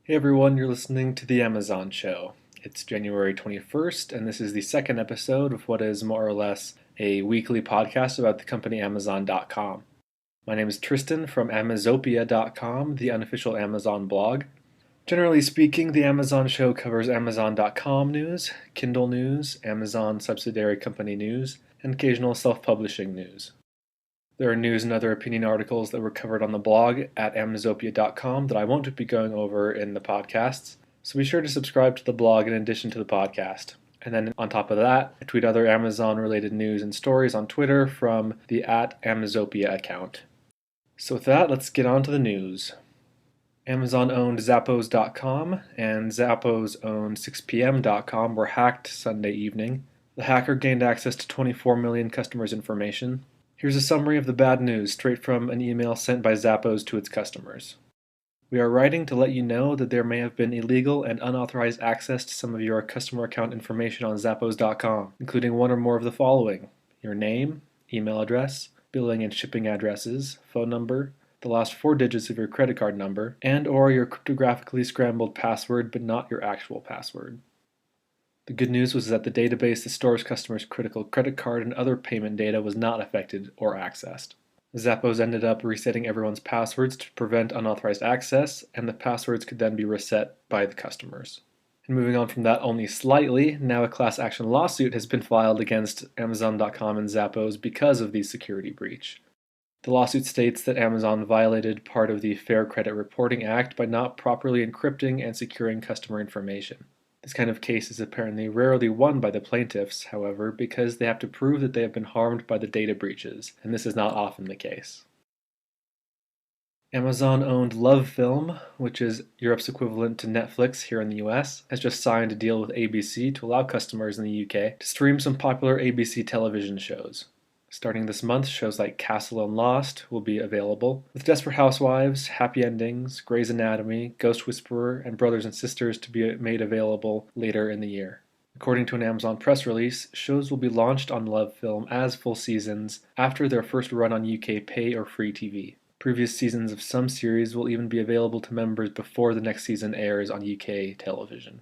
Hey everyone, you're listening to The Amazon Show. It's January 21st, and this is the second episode of what is more or less a weekly podcast about the company Amazon.com. My name is Tristan from Amazopia.com, the unofficial Amazon blog. Generally speaking, The Amazon Show covers Amazon.com news, Kindle news, Amazon subsidiary company news, and occasional self-publishing news. There are news and other opinion articles that were covered on the blog at Amazopia.com that I won't be going over in the podcasts, so be sure to subscribe to the blog in addition to the podcast. And then on top of that, I tweet other Amazon-related news and stories on Twitter from the @Amazopia account. So with that, let's get on to the news. Amazon-owned Zappos.com and Zappos-owned 6pm.com were hacked Sunday evening. The hacker gained access to 24 million customers' information. Here's a summary of the bad news straight from an email sent by Zappos to its customers. We are writing to let you know that there may have been illegal and unauthorized access to some of your customer account information on Zappos.com, including one or more of the following: your name, email address, billing and shipping addresses, phone number, the last 4 digits of your credit card number, and or your cryptographically scrambled password but not your actual password. The good news was that the database that stores customers' critical credit card and other payment data was not affected or accessed. Zappos ended up resetting everyone's passwords to prevent unauthorized access, and the passwords could then be reset by the customers. And moving on from that only slightly, now a class action lawsuit has been filed against Amazon.com and Zappos because of the security breach. The lawsuit states that Amazon violated part of the Fair Credit Reporting Act by not properly encrypting and securing customer information. This kind of case is apparently rarely won by the plaintiffs, however, because they have to prove that they have been harmed by the data breaches, and this is not often the case. Amazon-owned LoveFilm, which is Europe's equivalent to Netflix here in the US, has just signed a deal with ABC to allow customers in the UK to stream some popular ABC television shows. Starting this month, shows like Castle and Lost will be available, with Desperate Housewives, Happy Endings, Grey's Anatomy, Ghost Whisperer, and Brothers and Sisters to be made available later in the year. According to an Amazon press release, shows will be launched on LoveFilm as full seasons after their first run on UK pay or free TV. Previous seasons of some series will even be available to members before the next season airs on UK television.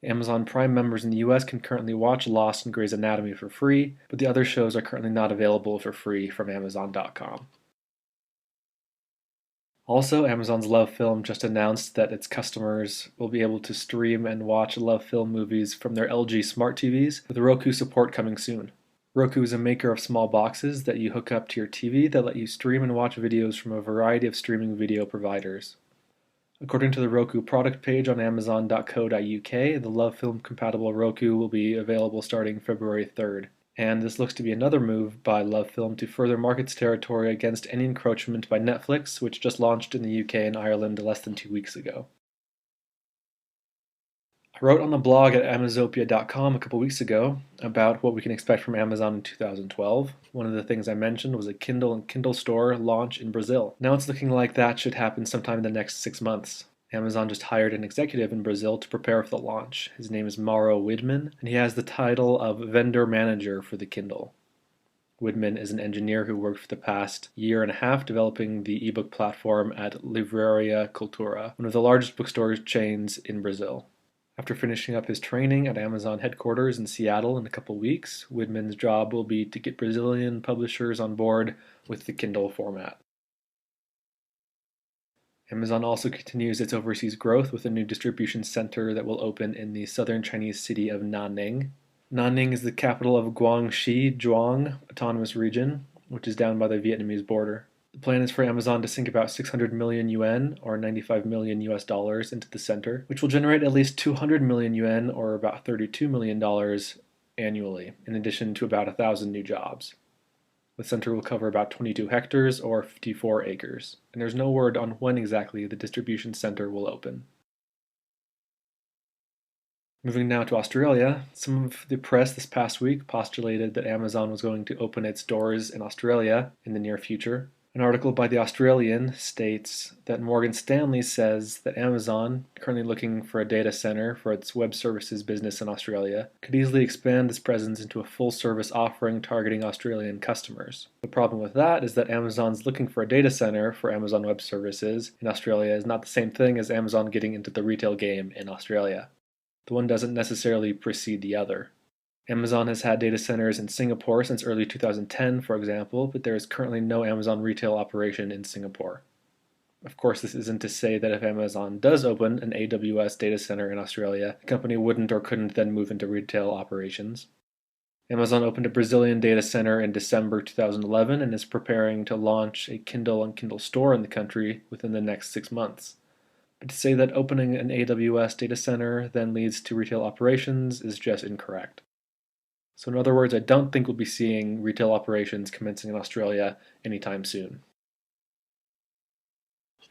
Amazon Prime members in the US can currently watch Lost and Grey's Anatomy for free, but the other shows are currently not available for free from Amazon.com. Also, Amazon's LoveFilm just announced that its customers will be able to stream and watch LoveFilm movies from their LG Smart TVs, with Roku support coming soon. Roku is a maker of small boxes that you hook up to your TV that let you stream and watch videos from a variety of streaming video providers. According to the Roku product page on Amazon.co.uk, the LoveFilm compatible Roku will be available starting February 3rd. And this looks to be another move by LoveFilm to further market its territory against any encroachment by Netflix, which just launched in the UK and Ireland less than 2 weeks ago. I wrote on the blog at Amazopia.com a couple weeks ago about what we can expect from Amazon in 2012. One of the things I mentioned was a Kindle and Kindle store launch in Brazil. Now it's looking like that should happen sometime in the next 6 months. Amazon just hired an executive in Brazil to prepare for the launch. His name is Mauro Widman, and he has the title of vendor manager for the Kindle. Widman is an engineer who worked for the past year and a half developing the ebook platform at Livraria Cultura, one of the largest bookstore chains in Brazil. After finishing up his training at Amazon headquarters in Seattle in a couple weeks, Widman's job will be to get Brazilian publishers on board with the Kindle format. Amazon also continues its overseas growth with a new distribution center that will open in the southern Chinese city of Nanning. Nanning is the capital of Guangxi Zhuang Autonomous Region, which is down by the Vietnamese border. The plan is for Amazon to sink about 600 million yuan, or 95 million US dollars, into the center, which will generate at least 200 million yuan, or about $32 million annually, in addition to about 1,000 new jobs. The center will cover about 22 hectares, or 54 acres, and there's no word on when exactly the distribution center will open. Moving now to Australia, some of the press this past week postulated that Amazon was going to open its doors in Australia in the near future. An article by The Australian states that Morgan Stanley says that Amazon, currently looking for a data center for its web services business in Australia, could easily expand its presence into a full-service offering targeting Australian customers. The problem with that is that Amazon's looking for a data center for Amazon Web Services in Australia is not the same thing as Amazon getting into the retail game in Australia. The one doesn't necessarily precede the other. Amazon has had data centers in Singapore since early 2010, for example, but there is currently no Amazon retail operation in Singapore. Of course, this isn't to say that if Amazon does open an AWS data center in Australia, the company wouldn't or couldn't then move into retail operations. Amazon opened a Brazilian data center in December 2011 and is preparing to launch a Kindle and Kindle store in the country within the next 6 months. But to say that opening an AWS data center then leads to retail operations is just incorrect. So in other words, I don't think we'll be seeing retail operations commencing in Australia anytime soon.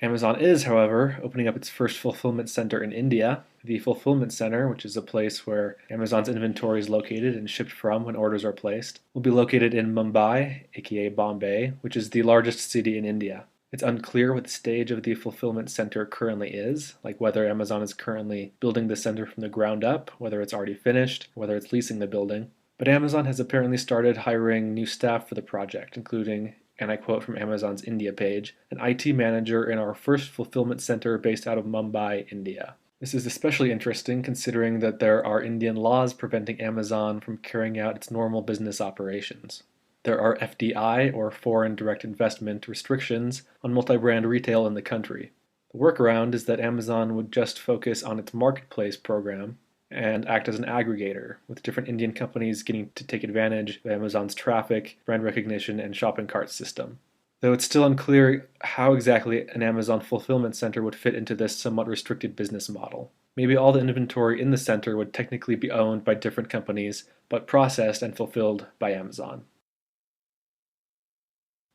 Amazon is, however, opening up its first fulfillment center in India. The fulfillment center, which is a place where Amazon's inventory is located and shipped from when orders are placed, will be located in Mumbai, aka Bombay, which is the largest city in India. It's unclear what the stage of the fulfillment center currently is, like whether Amazon is currently building the center from the ground up, whether it's already finished, whether it's leasing the building. But Amazon has apparently started hiring new staff for the project, including, and I quote from Amazon's India page, an IT manager in our first fulfillment center based out of Mumbai, India. This is especially interesting considering that there are Indian laws preventing Amazon from carrying out its normal business operations. There are FDI, or foreign direct investment, restrictions on multi-brand retail in the country. The workaround is that Amazon would just focus on its marketplace program and act as an aggregator, with different Indian companies getting to take advantage of Amazon's traffic, brand recognition, and shopping cart system. Though it's still unclear how exactly an Amazon fulfillment center would fit into this somewhat restricted business model. Maybe all the inventory in the center would technically be owned by different companies, but processed and fulfilled by Amazon.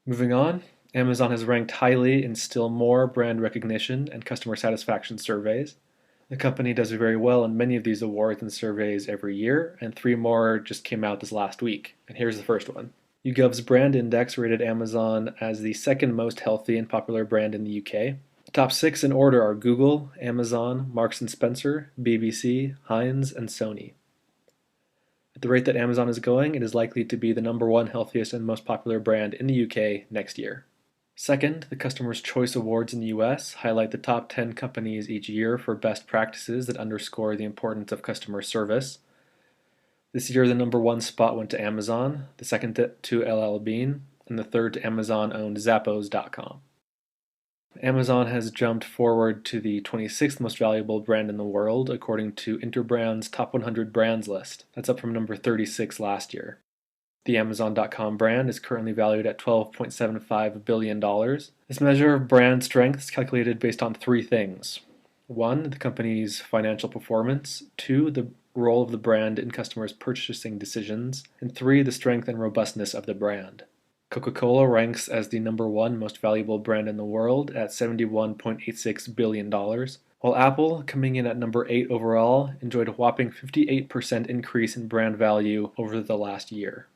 Moving on, Amazon has ranked highly in still more brand recognition and customer satisfaction surveys. The company does very well in many of these awards and surveys every year, and 3 more just came out this last week. And here's the first one. YouGov's Brand Index rated Amazon as the second most healthy and popular brand in the UK. The top 6 in order are Google, Amazon, Marks & Spencer, BBC, Heinz, and Sony. At the rate that Amazon is going, it is likely to be the number 1 healthiest and most popular brand in the UK next year. Second, the Customer's Choice Awards in the US highlight the top 10 companies each year for best practices that underscore the importance of customer service. This year, the number 1 spot went to Amazon, the second to LL Bean, and the third to Amazon-owned Zappos.com. Amazon has jumped forward to the 26th most valuable brand in the world, according to Interbrand's Top 100 Brands list. That's up from number 36 last year. The Amazon.com brand is currently valued at $12.75 billion. This measure of brand strength is calculated based on 3 things. 1, the company's financial performance. 2, the role of the brand in customers' purchasing decisions. And 3, the strength and robustness of the brand. Coca-Cola ranks as the number 1 most valuable brand in the world at $71.86 billion, while Apple, coming in at number 8 overall, enjoyed a whopping 58% increase in brand value over the last year.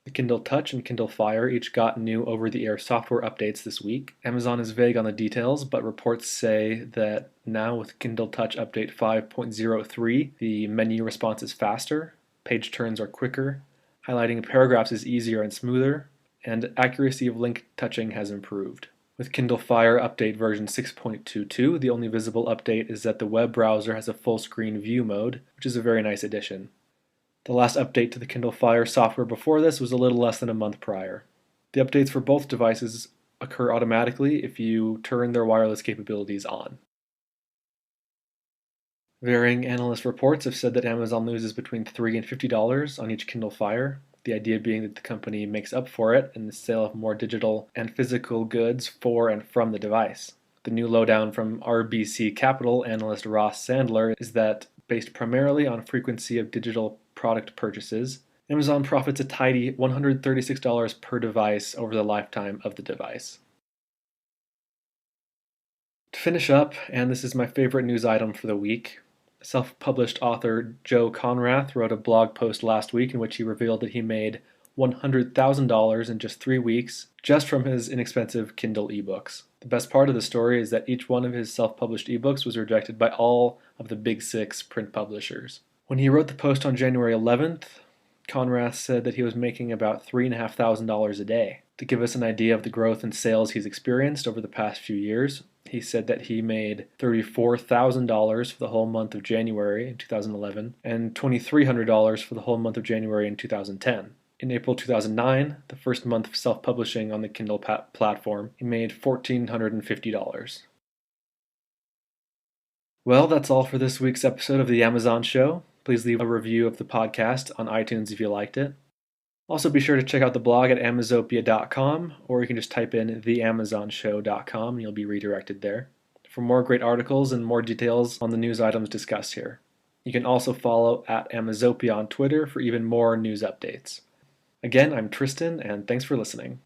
The Kindle Touch and Kindle Fire each got new over-the-air software updates this week. Amazon is vague on the details, but reports say that now with Kindle Touch Update 5.03, the menu response is faster, page turns are quicker, highlighting paragraphs is easier and smoother, and accuracy of link touching has improved. With Kindle Fire Update version 6.22, the only visible update is that the web browser has a full-screen view mode, which is a very nice addition. The last update to the Kindle Fire software before this was a little less than a month prior. The updates for both devices occur automatically if you turn their wireless capabilities on. Varying analyst reports have said that Amazon loses between $3 and $50 on each Kindle Fire, the idea being that the company makes up for it in the sale of more digital and physical goods for and from the device. The new lowdown from RBC Capital analyst Ross Sandler is that, based primarily on frequency of digital product purchases, Amazon profits a tidy $136 per device over the lifetime of the device. To finish up, and this is my favorite news item for the week, self-published author Joe Konrath wrote a blog post last week in which he revealed that he made $100,000 in just 3 weeks, just from his inexpensive Kindle ebooks. The best part of the story is that each one of his self-published ebooks was rejected by all of the big 6 print publishers. When he wrote the post on January 11th, Konrath said that he was making about $3,500 a day. To give us an idea of the growth in sales he's experienced over the past few years, he said that he made $34,000 for the whole month of January in 2011 and $2,300 for the whole month of January in 2010. In April 2009, the first month of self-publishing on the Kindle platform, he made $1,450. Well, that's all for this week's episode of The Amazon Show. Please leave a review of the podcast on iTunes if you liked it. Also, be sure to check out the blog at Amazopia.com, or you can just type in theamazonshow.com and you'll be redirected there for more great articles and more details on the news items discussed here. You can also follow at Amazopia on Twitter for even more news updates. Again, I'm Tristan, and thanks for listening.